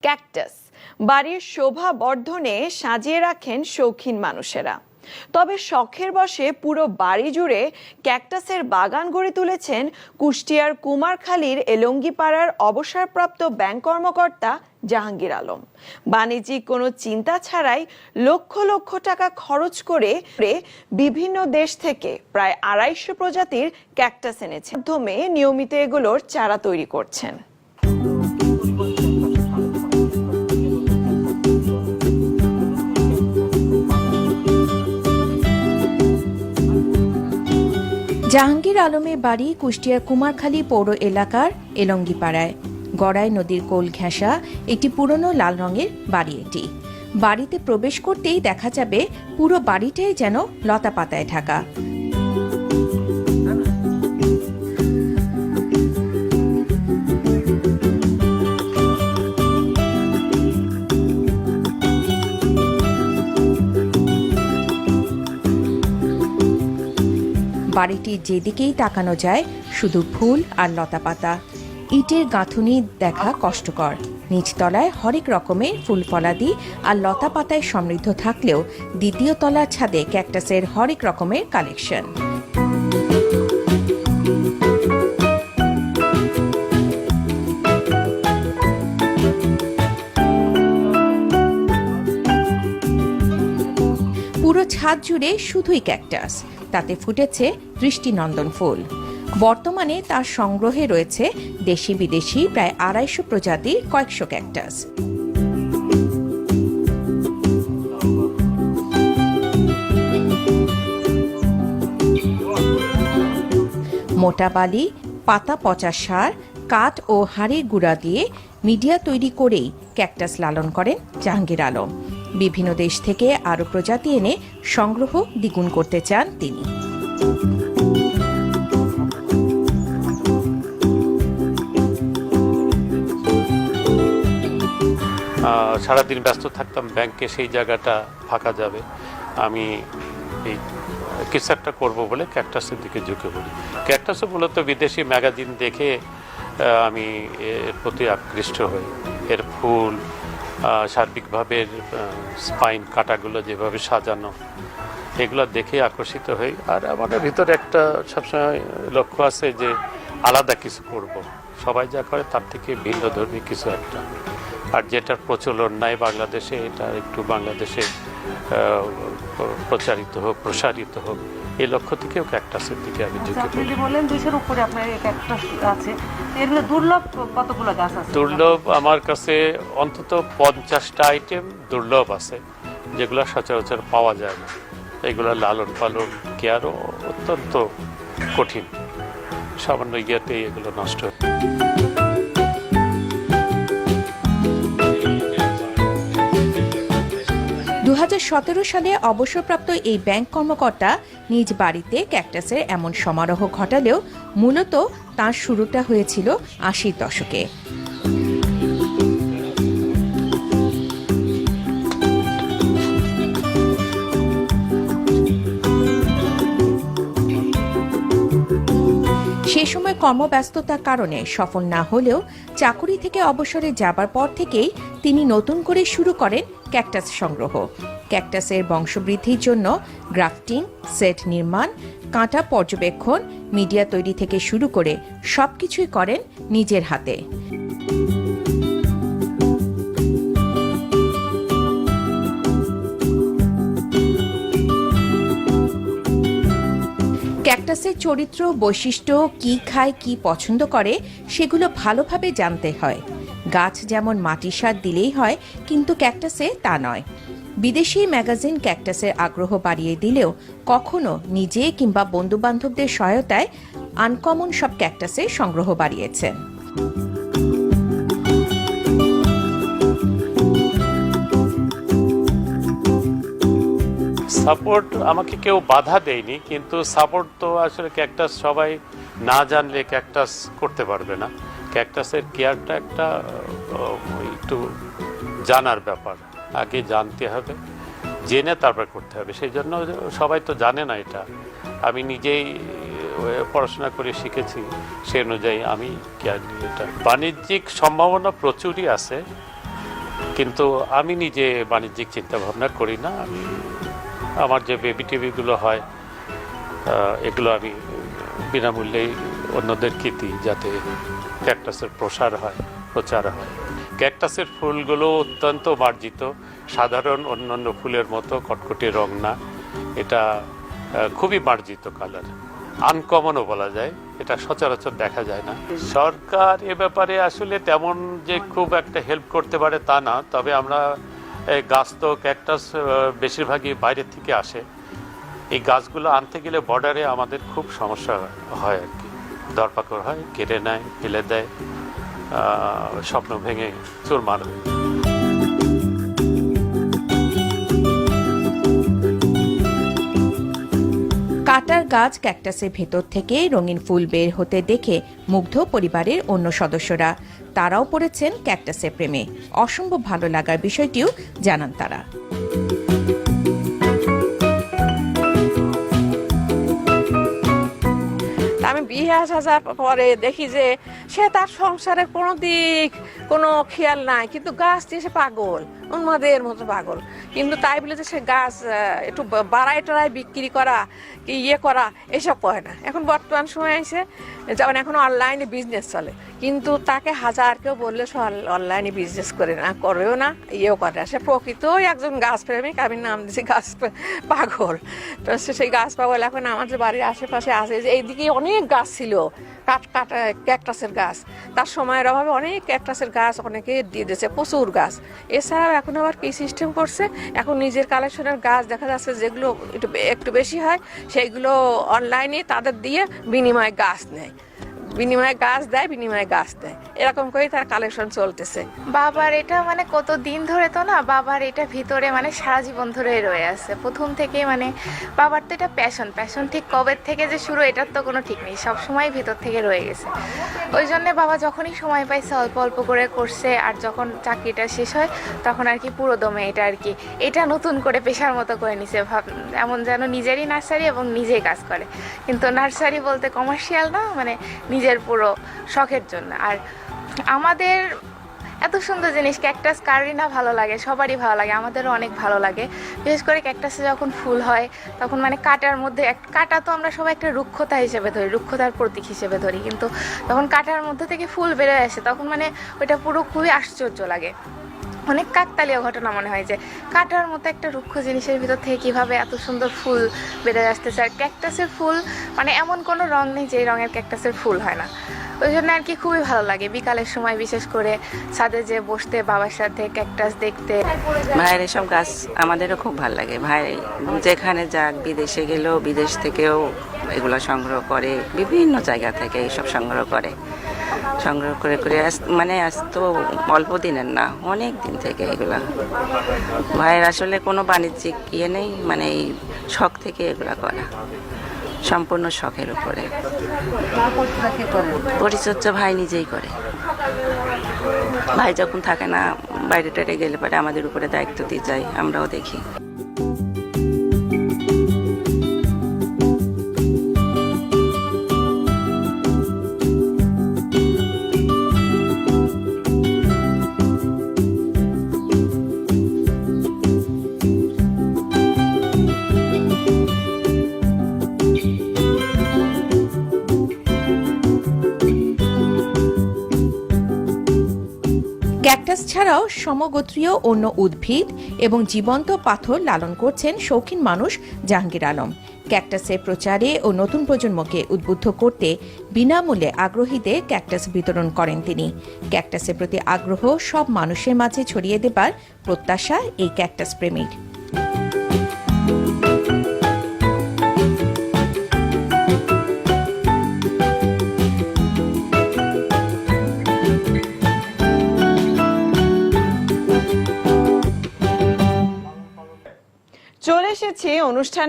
Cactus বাড়ির শোভা বর্ধনে সাজিয়ে রাখেন শৌখিন মানুষেরা। তবে শখের বশে পুরো বাড়ি জুড়ে ক্যাকটাসের বাগান গড়ে তুলেছেন কুষ্টিয়ার কুমারখালীর এলঙ্গিপাড়ার অবসরপ্রাপ্ত ব্যাংক কর্মকর্তা জাহাঙ্গীর আলম। বাণিজ্যিক কোনো চিন্তা ছাড়াই লক্ষ লক্ষ টাকা খরচ করে বিভিন্ন দেশ থেকে প্রায় ২৫০ প্রজাতির ক্যাকটাস এনেছেন। মাধ্যমে নিয়মিত এগুলোর চারা তৈরি করছেন। জাহাঙ্গীর আলমের বাড়ি কুষ্টিয়ার কুমারখালী পৌর এলাকার এলঙ্গিপাড়ায়। গড়াই নদীর কোল ঘেঁষা একটি পুরনো লাল রঙের বাড়ি এটি। বাড়িতে প্রবেশ করতেই দেখা যাবে পুরো বাড়িটাই যেন লতা পাতায় ঢাকা। বাড়িটির যেদিকেই তাকানো যায় শুধু ফুল আর লতাপাতা। ইটের গাঁথুনি দেখা কষ্টকর। নিচতলায় হরেক রকমের ফুল ফলাদি আর লতা পাতায় সমৃদ্ধ থাকলেও দ্বিতীয় তলার ছাদে ক্যাকটাসের হরেক রকমের কালেকশন। পুরো ছাদ জুড়ে শুধুই ক্যাকটাস, তাতে ফুটেছে দৃষ্টিনন্দন ফুল। বর্তমানে তার সংগ্রহে রয়েছে দেশি বিদেশি প্রায় ২৫০ প্রজাতির কয়েকশো ক্যাকটাস। মোটা বালি, পাতা পচা সার, কাঠ ও হাড়ের গুঁড়া দিয়ে মিডিয়া তৈরি করেই ক্যাকটাস লালন করেন জাহাঙ্গীর আলম। বিভিন্ন দেশ থেকে আরও প্রজাতি এনে সংগ্রহ দ্বিগুণ করতে চান তিনি। সারাদিন ব্যস্ত থাকতাম ব্যাংকে, সেই জায়গাটা ফাঁকা যাবে, আমি এই কিছু একটা করবো বলে ক্যাকটাসের দিকে ঝুঁকে পড়ি। ক্যাকটাসও মূলত বিদেশি ম্যাগাজিন দেখে আমি এর প্রতি আকৃষ্ট হই। এর ফুল, সার্বিকভাবে স্পাইন কাটাগুলো যেভাবে সাজানো, এগুলো দেখে আকর্ষিত হই। আর আমাদের ভিতরে একটা সবসময় লক্ষ্য আছে যে আলাদা কিছু করব। সবাই যা করে তার থেকে ভিন্ন ধর্মী কিছু একটা, আর যেটার প্রচলন নাই বাংলাদেশে, এটা একটু বাংলাদেশে প্রচারিত হোক, প্রসারিত হোক, এই লক্ষ্য থেকেও ক্যাকটাসের দিকে আমি ঝুঁকে পড়ি। বললেন ২০০-এর উপরে আপনার ক্যাকটাস আছে, এর মধ্যে দুর্লভ কতগুলো গাছ আছে? দুর্লভ আমার কাছে অন্তত ৫০টা আইটেম দুর্লভ আছে, যেগুলো সচরাচর পাওয়া যায় না। এগুলো লালন পালন কেয়ারও অত্যন্ত কঠিন, সামান্য ইয়েতেই এগুলো নষ্ট হয়। ২০১৭ সালে অবসরপ্রাপ্ত এই ব্যাংক কর্মকর্তা নিজ বাড়িতে ক্যাকটাসের এমন সমারোহ ঘটালেও মূলত তার শুরুটা হয়েছিল ৮০-র দশকে। সে সময় কর্মব্যস্ততার কারণে সফল না হলেও চাকুরি থেকে অবসরে যাবার পর থেকেই তিনি নতুন করে শুরু করেন ক্যাকটাস সংগ্রহ। ক্যাকটাসের বংশবৃদ্ধির জন্য গ্রাফটিং, সেট নির্মাণ, কাঁটা পর্যবেক্ষণ, মিডিয়া তৈরি থেকে শুরু করে সবকিছুই করেন নিজের হাতে। ক্যাকটাসের চরিত্র, বৈশিষ্ট্য, কি খায়, কি পছন্দ করে, সেগুলো ভালোভাবে জানতে হয়। গাছ যেমন মাটি সার দিলেই হয়, কিন্তু ক্যাকটাসে তা নয়। বিদেশি ম্যাগাজিন ক্যাকটাসের আগ্রহ বাড়িয়ে দিলেও কখনো নিজে কিংবা বন্ধুবান্ধবদের সহায়তায় আনকমন সব ক্যাকটাসের সংগ্রহ বাড়িয়েছেন। সাপোর্ট আমাকে কেউ বাধা দেয়নি, কিন্তু সাপোর্ট তো আসলে ক্যাকটাস সবাই না জানলে ক্যাকটাস করতে পারবে না। ক্যাকটাসের কেয়ারটা একটা একটু জানার ব্যাপার, আগে জানতে হবে, জেনে তারপর করতে হবে। সেই জন্য সবাই তো জানে না এটা, আমি নিজেই পড়াশোনা করে শিখেছি, সে অনুযায়ী আমি কেয়ার নিই। এটা বাণিজ্যিক সম্ভাবনা প্রচুরই আছে, কিন্তু আমি নিজে বাণিজ্যিক চিন্তা ভাবনা করি না। আমি আমার যে বেবি টেবিগুলো হয় এগুলো আমি বিনামূল্যেই অন্যদেরকে দিই, যাতে ক্যাকটাসের প্রচার হয়। ক্যাকটাসের ফুলগুলো অত্যন্ত মার্জিত, সাধারণ অন্যান্য ফুলের মতো কটকটে রং না, এটা খুবই মার্জিত কালার, আনকমনও বলা যায়, এটা সচরাচর দেখা যায় না। সরকার এ ব্যাপারে আসলে তেমন যে খুব একটা হেল্প করতে পারে তা না, তবে আমরা গাছ তো ক্যাকটাস বেশিরভাগই বাইরে থেকে আসে, এই গাছগুলো আনতে গেলে বর্ডারে আমাদের খুব সমস্যা হয় আর কি, দরপাকড় হয়, কেটে নেয়, ফেলে দেয়, স্বপ্ন ভেঙে চুরমার হয়ে যায়। কাটার গাছ ক্যাকটাসের ভেতর থেকে রঙিন ফুল বের হতে দেখে মুগ্ধ পরিবারের অন্য সদস্যরা। তারাও পড়েছেন ক্যাকটাসের প্রেমে। অসম্ভব ভালো লাগার বিষয়টিও জানান তারা। আমি বিয়ে আসার পরে দেখি যে সে তার সংসারের কোনো দিক কোনো খেয়াল নাই, কিন্তু গাছ দিয়ে সে পাগল, উন্মাদের মতো পাগল। কিন্তু তাই বলে যে সে গাছ একটু বাড়ায় টাড়ায় বিক্রি করা কি করা এসব করে না। এখন বর্তমান সময় এসে যেমন এখন অনলাইনে বিজনেস চলে, কিন্তু তাকে হাজার কেউ বললে সে অনলাইনে বিজনেস করে না, করেও না, করে না। সে প্রকৃতই একজন গাছ প্রেমিক, আমি নাম দিয়েছি গাছ পাগল। তো সেই গাছ পাগল এখন আমাদের বাড়ির আশেপাশে আছে, যে এইদিকে অনেক গাছ ছিল ক্যাকটাসের গাছ, তার সময়ের অভাবে অনেক ক্যাকটাসের গাছ অনেকে দিয়ে দিয়েছে, প্রচুর গাছ। এছাড়াও এখন আবার কি সিস্টেম করছে, এখন নিজের কালেকশনের গাছ দেখা যাচ্ছে যেগুলো একটু বেশি হয় সেইগুলো অনলাইনে তাদের দিয়ে বিনিময়ে গাছ নেয়, বিনিময়ে গাছ দেয়, এরকম করেই তার কালেকশন চলতেছে। বাবার এটা মানে কত দিন ধরে তো না, বাবার এটা ভিতরে মানে সারা জীবন ধরে রয়ে আছে প্রথম থেকে। মানে বাবার তো এটা প্যাশন ঠিক কবে থেকে যে শুরু এটার তো কোনো ঠিক নেই, সবসময় ভিতর থেকে রয়ে গেছে। ওই জন্যে বাবা যখনই সময় পাইছে অল্প অল্প করে করছে, আর যখন চাকরিটা শেষ হয় তখন আর কি পুরো দমে এটা নতুন করে পেশার মতো করে নিছে। এমন যেন নিজেরই নার্সারি এবং নিজেই কাজ করে, কিন্তু নার্সারি বলতে কমার্শিয়াল না, মানে নিজের পুরো শখের জন্য। আর আমাদের এত সুন্দর জিনিস ক্যাকটাস কারোরই না ভালো লাগে, সবারই ভালো লাগে, আমাদেরও অনেক ভালো লাগে। বিশেষ করে ক্যাকটাসে যখন ফুল হয় তখন মানে কাটার মধ্যে কাটা তো আমরা সবাই একটা রুক্ষতা হিসেবে ধরি, রুক্ষতার প্রতীক হিসেবে ধরি, কিন্তু তখন কাটার মধ্যে থেকে ফুল বেরোয় আসে তখন মানে ওইটা পুরো খুবই আশ্চর্য লাগে। অনেক কাকতালীয় ঘটনা মনে হয় যে কাটার মতো একটা রুক্ষ জিনিসের ভিতর থেকে কিভাবে এত সুন্দর ফুল বেড়ে আসতেছে। আর ক্যাকটাসের ফুল মানে এমন কোনো রং নেই যে রঙের ক্যাকটাসের ফুল হয় না। ওই জন্য আর কি খুবই ভালো লাগে বিকালের সময় বিশেষ করে ছাদে যে বসতে, বাবার সাথে ক্যাকটাস দেখতে। ভাইয়ের এসব গাছ আমাদেরও খুব ভালো লাগে। ভাই যেখানে যাক, বিদেশে গেলেও বিদেশ থেকেও এগুলো সংগ্রহ করে, বিভিন্ন জায়গা থেকে এইসব সংগ্রহ করে মানে আজ তো অল্প দিনের না, অনেক দিন থেকে এগুলা। ভাইয়ের আসলে কোনো বাণিজ্যিক নেই, মানে এই শখ থেকে এগুলা করা, সম্পূর্ণ শখের উপরে। পরিচর্যা ভাই নিজেই করে। ভাই যখন থাকে না, বাইরে টাইরে গেলে পরে আমাদের উপরে দায়িত্ব দিয়ে যায়, আমরাও দেখি। ক্যাকটাস ছাড়াও সমগোত্রীয় অন্য উদ্ভিদ এবং জীবন্ত পাথর লালন করছেন শৌখিন মানুষ জাহাঙ্গীর আলম। ক্যাকটাসের প্রচারে ও নতুন প্রজন্মকে উদ্বুদ্ধ করতে বিনামূল্যে আগ্রহীদের ক্যাকটাস বিতরণ করেন তিনি। ক্যাকটাসের প্রতি আগ্রহ সব মানুষের মাঝে ছড়িয়ে দেবার প্রত্যাশা এই ক্যাকটাস প্রেমীর। চলে এসেছি অনুষ্ঠানে